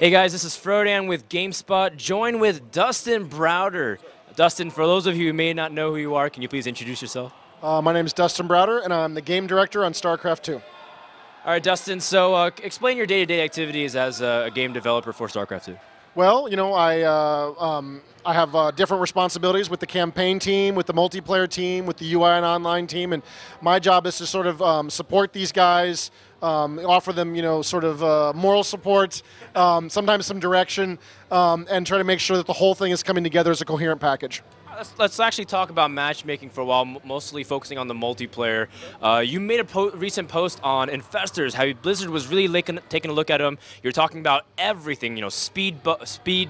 Hey guys, this is Frodan with GameSpot, joined with Dustin Browder. Dustin, for those of you who may not know who you are, can you please introduce yourself? My name is Dustin Browder, and I'm the game director on StarCraft II. All right, Dustin, so explain your day-to-day activities as a game developer for StarCraft II. Well, you know, I have different responsibilities with the campaign team, with the multiplayer team, with the UI and online team, and my job is to sort of support these guys, offer them, you know, sort of moral support, sometimes some direction, and try to make sure that the whole thing is coming together as a coherent package. Let's actually talk about matchmaking for a while, mostly focusing on the multiplayer. You made a recent post on Infestors, how Blizzard was really taking a look at them. You're talking about everything, you know, speed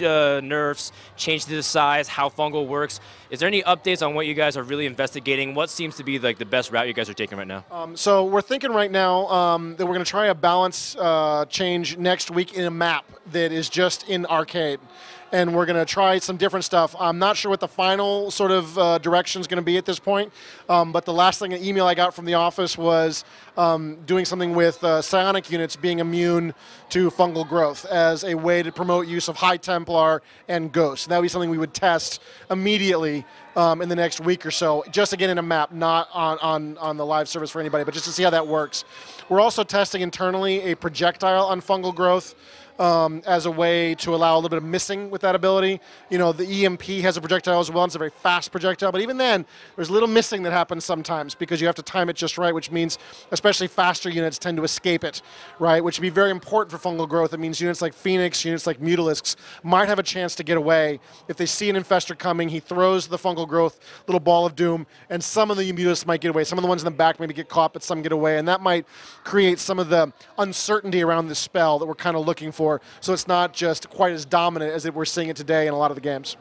nerfs, change to the size, how fungal works. Is there any updates on what you guys are really investigating? What seems to be like the best route you guys are taking right now? So we're thinking right now that we're going to try a balance change next week in a map that is just in arcade. And we're going to try some different stuff. I'm not sure what the final sort of direction is going to be at this point, but the last thing, an email I got from the office was doing something with psionic units being immune to fungal growth as a way to promote use of High Templar and Ghost. That would be something we would test immediately in the next week or so, just again in a map, not on the live service for anybody, but just to see how that works. We're also testing internally a projectile on fungal growth, as a way to allow a little bit of missing with that ability. You know, the EMP has a projectile as well. It's a very fast projectile, but even then, there's a little missing that happens sometimes because you have to time it just right, which means especially faster units tend to escape it, right, which would be very important for fungal growth. It means units like Phoenix, units like Mutalisks might have a chance to get away. If they see an Infestor coming, he throws the fungal growth little ball of doom, and some of the Mutalisks might get away. Some of the ones in the back maybe get caught, but some get away, and that might create some of the uncertainty around the spell that we're kind of looking for. So it's not just quite as dominant as we're seeing it today in a lot of the games.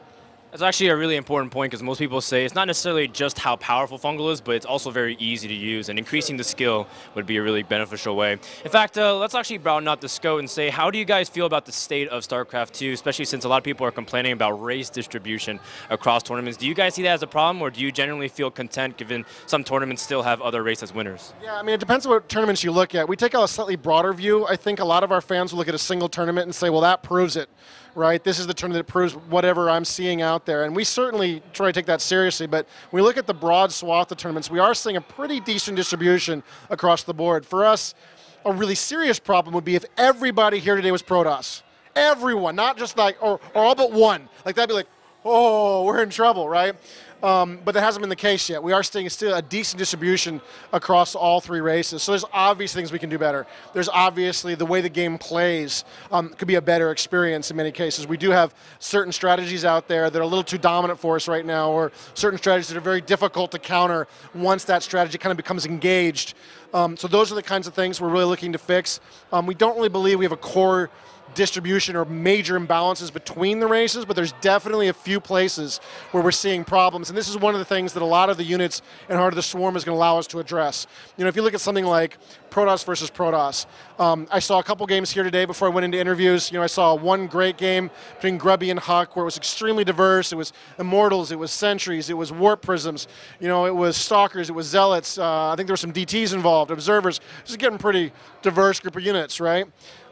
That's actually a really important point because most people say it's not necessarily just how powerful fungal is, but it's also very easy to use, and increasing the skill would be a really beneficial way. In fact, let's actually broaden out the scope and say, how do you guys feel about the state of StarCraft II, especially since a lot of people are complaining about race distribution across tournaments? Do you guys see that as a problem, or do you generally feel content given some tournaments still have other races as winners? Yeah, I mean, it depends on what tournaments you look at. We take a slightly broader view. I think a lot of our fans will look at a single tournament and say, well, that proves it. Right, this is the tournament that proves whatever I'm seeing out there, and we certainly try to take that seriously. But when we look at the broad swath of tournaments, we are seeing a pretty decent distribution across the board. For us, a really serious problem would be if everybody here today was Protoss. Everyone, not just like, or all but one. Like that'd be like, oh, we're in trouble, right? But that hasn't been the case yet. We are seeing still a decent distribution across all three races. So there's obvious things we can do better. There's obviously the way the game plays could be a better experience in many cases. We do have certain strategies out there that are a little too dominant for us right now, or certain strategies that are very difficult to counter once that strategy kind of becomes engaged. So those are the kinds of things we're really looking to fix. We don't really believe we have a core distribution or major imbalances between the races, but there's definitely a few places where we're seeing problems, and this is one of the things that a lot of the units in Heart of the Swarm is going to allow us to address. You know, if you look at something like Protoss versus Protoss, I saw a couple games here today before I went into interviews. You know, I saw one great game between Grubby and Huck where it was extremely diverse. It was Immortals, it was Sentries, it was Warp Prisms, you know, it was Stalkers, it was Zealots. I think there were some DTs involved, Observers. This is getting pretty diverse group of units, right?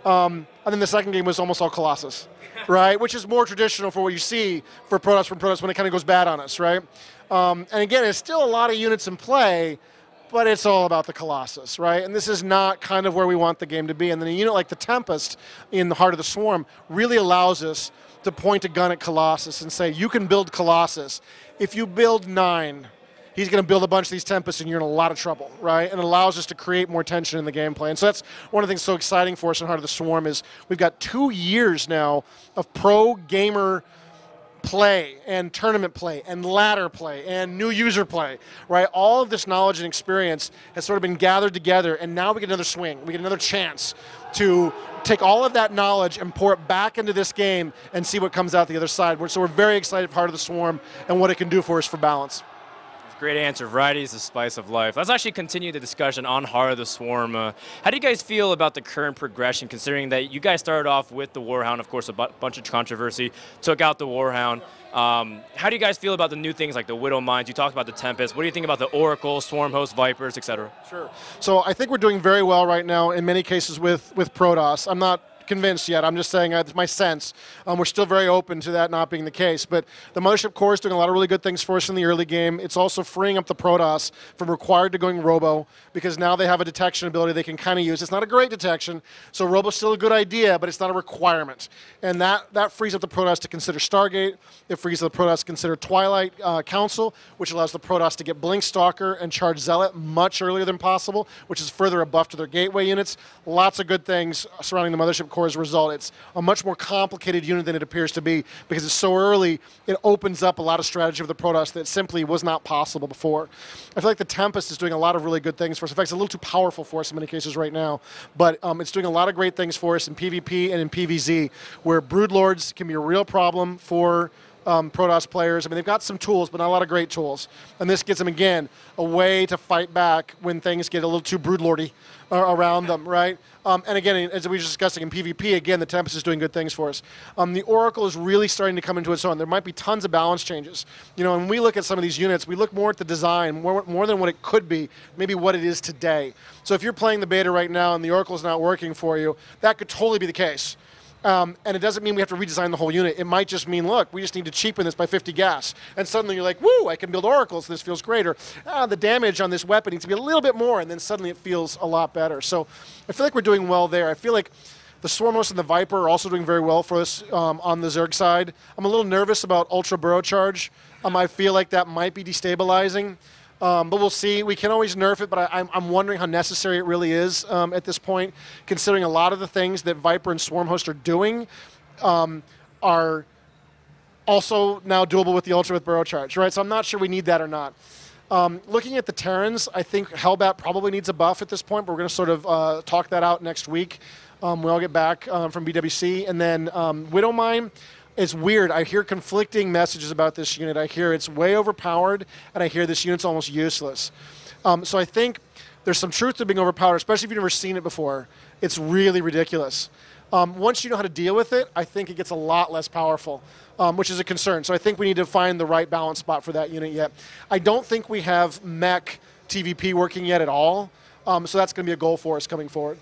And then the second game was almost all Colossus, right? Which is more traditional for what you see for Protoss from Protoss when it kind of goes bad on us, right? And again, it's still a lot of units in play, but it's all about the Colossus, right? And this is not kind of where we want the game to be. And then a unit like the Tempest in the Heart of the Swarm really allows us to point a gun at Colossus and say, you can build Colossus. If you build 9, he's going to build a bunch of these Tempests and you're in a lot of trouble, right? And it allows us to create more tension in the gameplay. And so that's one of the things so exciting for us in Heart of the Swarm is we've got 2 years now of pro gamer play and tournament play and ladder play and new user play, right? All of this knowledge and experience has sort of been gathered together, and now we get another swing. We get another chance to take all of that knowledge and pour it back into this game and see what comes out the other side. So we're very excited for Heart of the Swarm and what it can do for us for balance. Great answer. Variety is the spice of life. Let's actually continue the discussion on Heart of the Swarm. How do you guys feel about the current progression, considering that you guys started off with the Warhound, of course, a bunch of controversy, took out the Warhound. How do you guys feel about the new things like the Widow Mines? You talked about the Tempest. What do you think about the Oracle, Swarm Host, Vipers, etc.? Sure. So I think we're doing very well right now in many cases with Protoss. I'm not convinced yet. I'm just saying it's my sense. We're still very open to that not being the case. But the Mothership Core is doing a lot of really good things for us in the early game. It's also freeing up the Protoss from required to going Robo, because now they have a detection ability they can kind of use. It's not a great detection, so Robo's still a good idea, but it's not a requirement. And that frees up the Protoss to consider Stargate. It frees up the Protoss to consider Twilight Council, which allows the Protoss to get Blink Stalker and Charge Zealot much earlier than possible, which is further a buff to their gateway units. Lots of good things surrounding the Mothership Core as a result. It's a much more complicated unit than it appears to be, because it's so early, it opens up a lot of strategy of the Protoss that simply was not possible before. I feel like the Tempest is doing a lot of really good things for us. In fact, it's a little too powerful for us in many cases right now, but it's doing a lot of great things for us in PvP and in PvZ, where Broodlords can be a real problem for Protoss players. I mean, they've got some tools, but not a lot of great tools. And this gives them, again, a way to fight back when things get a little too Broodlordy around them, right? And again, as we were discussing in PvP, again, the Tempest is doing good things for us. The Oracle is really starting to come into its own. There might be tons of balance changes. You know, when we look at some of these units, we look more at the design, more than what it could be, maybe what it is today. So if you're playing the beta right now and the Oracle is not working for you, that could totally be the case. And it doesn't mean we have to redesign the whole unit. It might just mean, look, we just need to cheapen this by 50 gas. And suddenly you're like, woo, I can build oracles, this feels greater. The damage on this weapon needs to be a little bit more, and then suddenly it feels a lot better. So I feel like we're doing well there. I feel like the Swarmhost and the Viper are also doing very well for us on the Zerg side. I'm a little nervous about Ultra Burrow Charge. I feel like that might be destabilizing. But we'll see. We can always nerf it, but I'm wondering how necessary it really is at this point, considering a lot of the things that Viper and Swarmhost are doing are also now doable with the Ultra with Burrow Charge, right? So I'm not sure we need that or not. Looking at the Terrans, I think Hellbat probably needs a buff at this point, but we're going to sort of talk that out next week. We all get back from BWC. And then Widowmine. It's weird. I hear conflicting messages about this unit. I hear it's way overpowered, and I hear this unit's almost useless. So I think there's some truth to being overpowered, especially if you've never seen it before. It's really ridiculous. Once you know how to deal with it, I think it gets a lot less powerful, which is a concern. So I think we need to find the right balance spot for that unit yet. I don't think we have mech TVP working yet at all, so that's going to be a goal for us coming forward.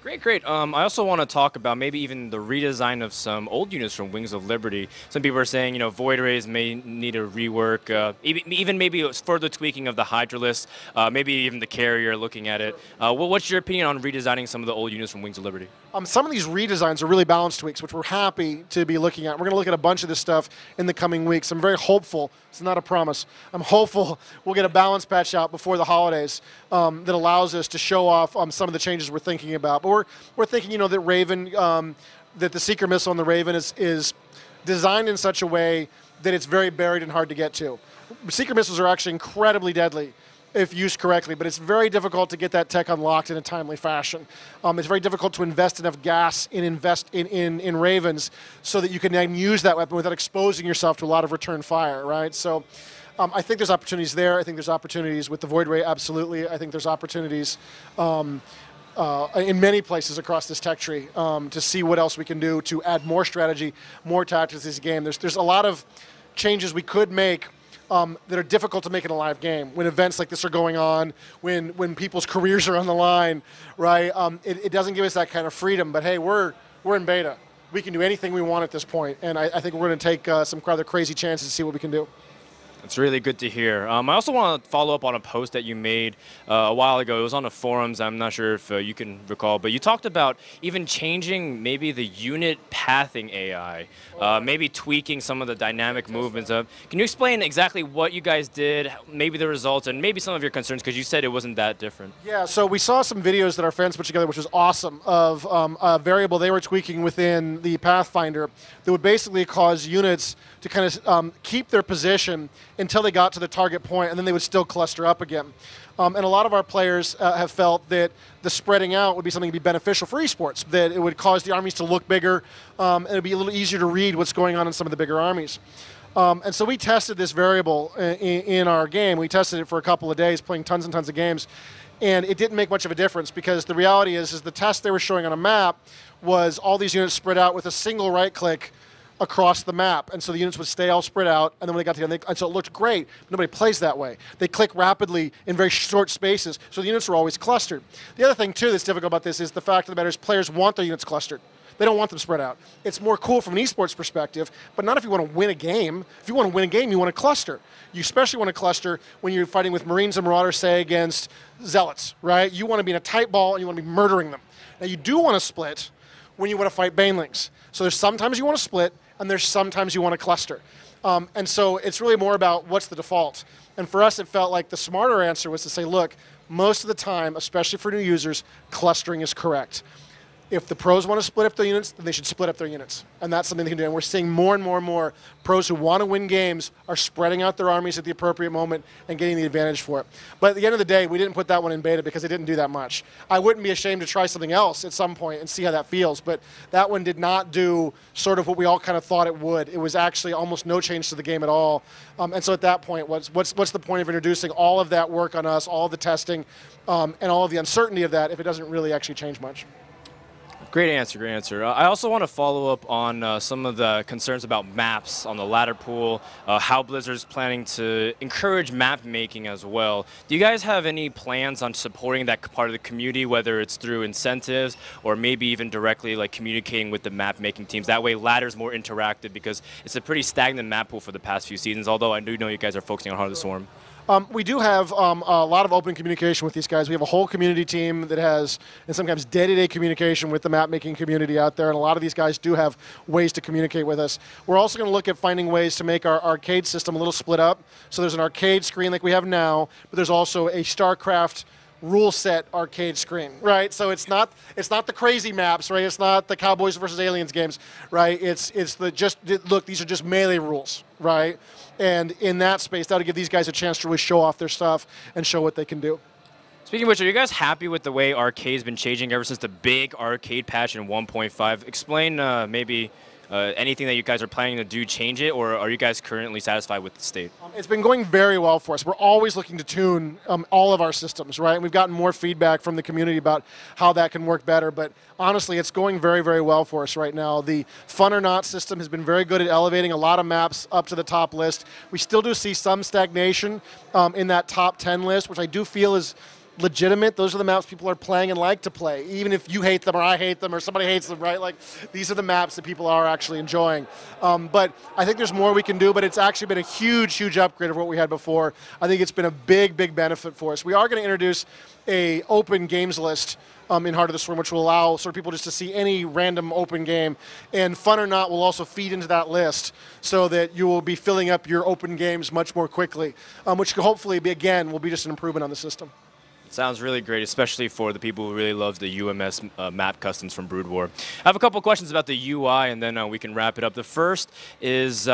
Great, great. I also want to talk about maybe even the redesign of some old units from Wings of Liberty. Some people are saying, you know, Void Rays may need a rework, even maybe further tweaking of the Hydralisk, maybe even the Carrier looking at it. What's your opinion on redesigning some of the old units from Wings of Liberty? Some of these redesigns are really balance tweaks, which we're happy to be looking at. We're going to look at a bunch of this stuff in the coming weeks. I'm very hopeful. It's not a promise. I'm hopeful we'll get a balance patch out before the holidays that allows us to show off some of the changes we're thinking about. But we're thinking, you know, that Raven, that the Seeker missile on the Raven is designed in such a way that it's very buried and hard to get to. Seeker missiles are actually incredibly deadly if used correctly, but it's very difficult to get that tech unlocked in a timely fashion. It's very difficult to invest enough gas in Ravens so that you can then use that weapon without exposing yourself to a lot of return fire, right? So I think there's opportunities there. I think there's opportunities with the Void Ray, absolutely. I think there's opportunities in many places across this tech tree to see what else we can do to add more strategy, more tactics to this game. There's a lot of changes we could make that are difficult to make in a live game when events like this are going on, when people's careers are on the line, right? It doesn't give us that kind of freedom, but hey, we're in beta. We can do anything we want at this point, and I think we're going to take some rather crazy chances to see what we can do. It's really good to hear. I also want to follow up on a post that you made a while ago. It was on the forums. I'm not sure if you can recall, but you talked about even changing maybe the unit pathing AI, maybe tweaking some of the dynamic movements. Can you explain exactly what you guys did, maybe the results, and maybe some of your concerns, because you said it wasn't that different? Yeah, so we saw some videos that our fans put together, which was awesome, of a variable they were tweaking within the Pathfinder that would basically cause units to kind of keep their position until they got to the target point, and then they would still cluster up again. And a lot of our players have felt that the spreading out would be something to be beneficial for esports, that it would cause the armies to look bigger, and it would be a little easier to read what's going on in some of the bigger armies. And so we tested this variable in our game. We tested it for a couple of days, playing tons and tons of games, and it didn't make much of a difference, because the reality is the test they were showing on a map was all these units spread out with a single right-click across the map, and so the units would stay all spread out, and then when they got together, and so it looked great. Nobody plays that way. They click rapidly in very short spaces, so the units are always clustered. The other thing, too, that's difficult about this is the fact of the matter is players want their units clustered. They don't want them spread out. It's more cool from an esports perspective, but not if you want to win a game. If you want to win a game, you want to cluster. You especially want to cluster when you're fighting with Marines and Marauders, say, against Zealots, right? You want to be in a tight ball, and you want to be murdering them. Now, you do want to split when you want to fight Banelings. So there's sometimes you want to split, and there's sometimes you want to cluster. And so it's really more about what's the default. And for us, it felt like the smarter answer was to say, look, most of the time, especially for new users, clustering is correct. If the pros want to split up their units, then they should split up their units. And that's something they can do. And we're seeing more and more and more pros who want to win games are spreading out their armies at the appropriate moment and getting the advantage for it. But at the end of the day, we didn't put that one in beta because it didn't do that much. I wouldn't be ashamed to try something else at some point and see how that feels. But that one did not do sort of what we all kind of thought it would. It was actually almost no change to the game at all. And so at that point, what's the point of introducing all of that work on us, all of the testing, and all of the uncertainty of that if it doesn't really actually change much? Great answer, great answer. I also want to follow up on some of the concerns about maps on the ladder pool, how Blizzard's planning to encourage map making as well. Do you guys have any plans on supporting that part of the community, whether it's through incentives or maybe even directly like communicating with the map making teams? That way ladder's more interactive because it's a pretty stagnant map pool for the past few seasons, although I do know you guys are focusing on Heart of the Swarm. We do have a lot of open communication with these guys. We have a whole community team that has, and sometimes day-to-day communication with the map-making community out there, and a lot of these guys do have ways to communicate with us. We're also going to look at finding ways to make our arcade system a little split up. So there's an arcade screen like we have now, but there's also a StarCraft rule set arcade screen, right? So it's not the crazy maps, right? It's not the Cowboys versus Aliens games, right? It's look, these are just melee rules, right? And in that space, that'll give these guys a chance to really show off their stuff and show what they can do. Speaking of which, are you guys happy with the way arcade's been changing ever since the big arcade patch in 1.5? Explain maybe anything that you guys are planning to do, change it, or are you guys currently satisfied with the state? It's been going very well for us. We're always looking to tune all of our systems, right? And we've gotten more feedback from the community about how that can work better. But honestly, it's going very, very well for us right now. The Fun or Not system has been very good at elevating a lot of maps up to the top list. We still do see some stagnation in that top 10 list, which I do feel is legitimate. Those are the maps people are playing and like to play, even if you hate them or I hate them or somebody hates them, right? Like, these are the maps that people are actually enjoying. But I think there's more we can do, but it's actually been a huge, huge upgrade of what we had before. I think it's been a big, big benefit for us. We are going to introduce a open games list in Heart of the Swarm, which will allow sort of people just to see any random open game. And Fun or Not will also feed into that list so that you will be filling up your open games much more quickly, which could hopefully be, again, will be just an improvement on the system. Sounds really great, especially for the people who really love the UMS map customs from Brood War. I have a couple questions about the UI, and then we can wrap it up. The first is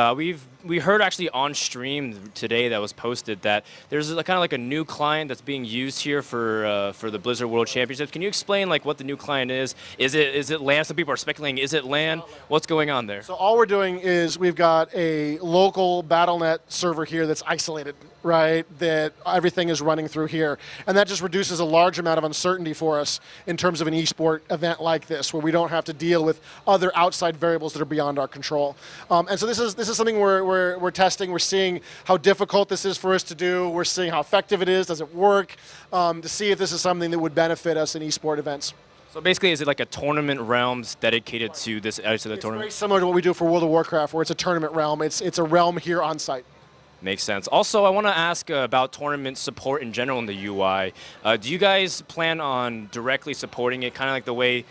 we heard actually on stream today that was posted that there's kind of like a new client that's being used here for the Blizzard World Championships. Can you explain like what the new client is? Is it LAN? Some people are speculating. Is it LAN? What's going on there? So all we're doing is we've got a local BattleNet server here that's isolated, right? That everything is running through here, and that just reduces a large amount of uncertainty for us in terms of an esport event like this, where we don't have to deal with other outside variables that are beyond our control. And so this is something we're testing. We're seeing how difficult this is for us to do. We're seeing how effective it is. Does it work? To see if this is something that would benefit us in esport events. So basically, is it like a tournament realms dedicated to this edge of the tournament? Very similar to what we do for World of Warcraft, where it's a tournament realm. It's a realm here on site. Makes sense. Also, I want to ask about tournament support in general in the UI. Do you guys plan on directly supporting it, kind of like the way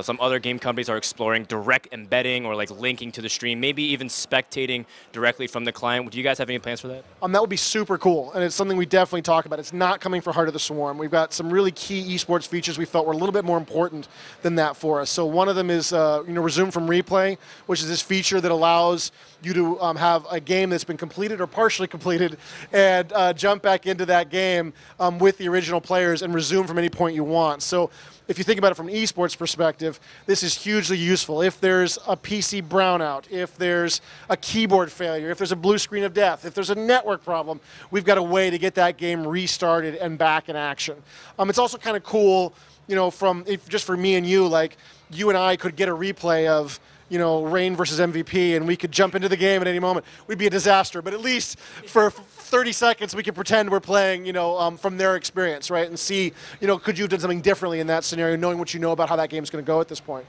some other game companies are exploring direct embedding or like linking to the stream, maybe even spectating directly from the client? Do you guys have any plans for that? That would be super cool, and it's something we definitely talk about. It's not coming for Heart of the Swarm. We've got some really key esports features we felt were a little bit more important than that for us. So one of them is resume from replay, which is this feature that allows you to have a game that's been completed or partially completed and jump back into that game with the original players and resume from any point you want. So if you think about it from an esports perspective, this is hugely useful. If there's a PC brownout, if there's a keyboard failure, if there's a blue screen of death, if there's a network problem, we've got a way to get that game restarted and back in action. It's also kind of cool, just for me and you, like you and I could get a replay of Reign versus MVP, and we could jump into the game at any moment, we'd be a disaster. But at least for 30 seconds, we could pretend we're playing, from their experience, right? And see, could you have done something differently in that scenario, knowing what you know about how that game's going to go at this point.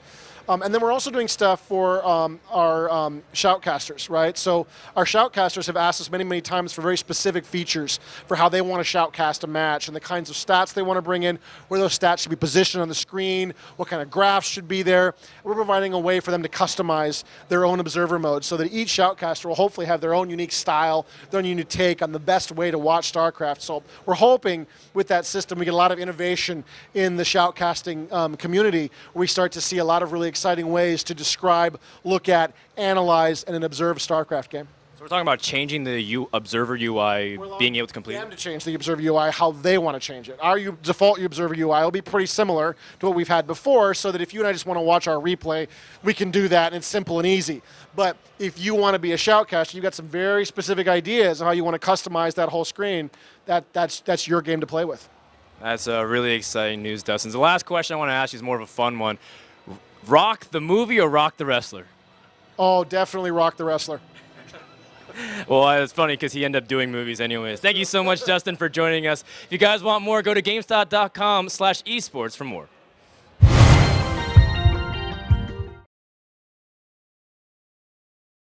And then we're also doing stuff for our shoutcasters, right? So our shoutcasters have asked us many, many times for very specific features for how they want to shoutcast a match and the kinds of stats they want to bring in, where those stats should be positioned on the screen, what kind of graphs should be there. We're providing a way for them to customize their own observer mode so that each shoutcaster will hopefully have their own unique style, their own unique take on the best way to watch StarCraft. So we're hoping with that system we get a lot of innovation in the shoutcasting community, where we start to see a lot of really exciting ways to describe, look at, analyze, and then observe a StarCraft game. So we're talking about changing the observer UI, being able to complete them to change the observer UI how they want to change it. Our default observer UI will be pretty similar to what we've had before, so that if you and I just want to watch our replay, we can do that, and it's simple and easy. But if you want to be a shoutcaster, you've got some very specific ideas on how you want to customize that whole screen, that's your game to play with. That's really exciting news, Dustin. The last question I want to ask you is more of a fun one. Rock the movie or rock the wrestler? Oh, definitely rock the wrestler. Well, it's funny because he ended up doing movies anyways. Thank you so much, Dustin, for joining us. If you guys want more, go to GameStop.com/esports for more.